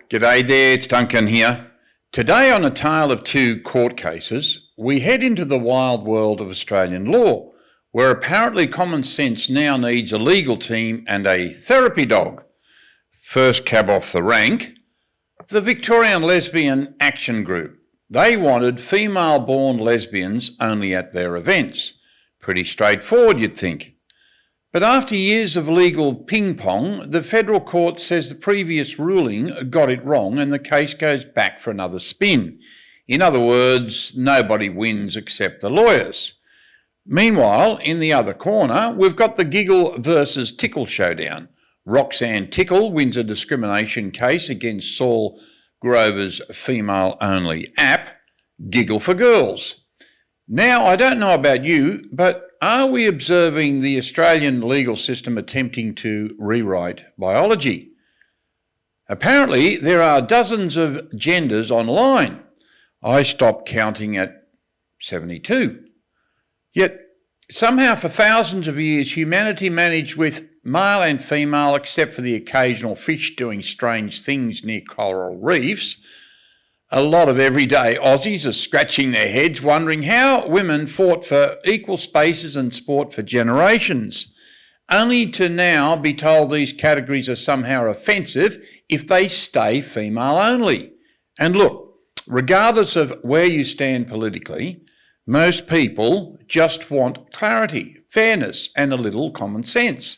G'day there, it's Duncan here. Today on A Tale of Two Court Cases, we head into the wild world of Australian law, where apparently common sense now needs a legal team and a therapy dog. First cab off the rank, the Victorian Lesbian Action Group. They wanted female-born lesbians only at their events. Pretty straightforward, you'd think. But after years of legal ping-pong, the federal court says the previous ruling got it wrong and the case goes back for another spin. In other words, nobody wins except the lawyers. Meanwhile, in the other corner, we've got the Giggle versus Tickle showdown. Roxanne Tickle wins a discrimination case against Saul Grover's female-only app, Giggle for Girls. Now, I don't know about you, but are we observing the Australian legal system attempting to rewrite biology? Apparently, there are dozens of genders online. I stopped counting at 72. Yet, somehow for thousands of years, humanity managed with male and female, except for the occasional fish doing strange things near coral reefs. A lot of everyday Aussies are scratching their heads wondering how women fought for equal spaces and sport for generations, only to now be told these categories are somehow offensive if they stay female only. And look, regardless of where you stand politically, most people just want clarity, fairness and a little common sense.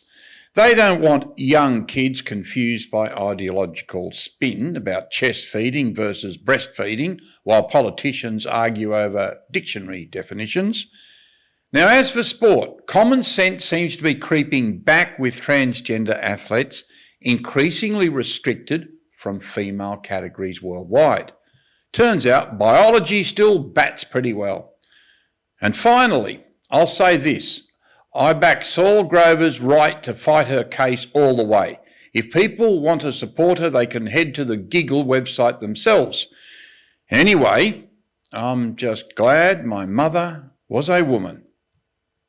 They don't want young kids confused by ideological spin about chest feeding versus breastfeeding while politicians argue over dictionary definitions. Now, as for sport, common sense seems to be creeping back with transgender athletes increasingly restricted from female categories worldwide. Turns out biology still bats pretty well. And finally, I'll say this. I back Saul Grover's right to fight her case all the way. If people want to support her, they can head to the Giggle website themselves. Anyway, I'm just glad my mother was a woman.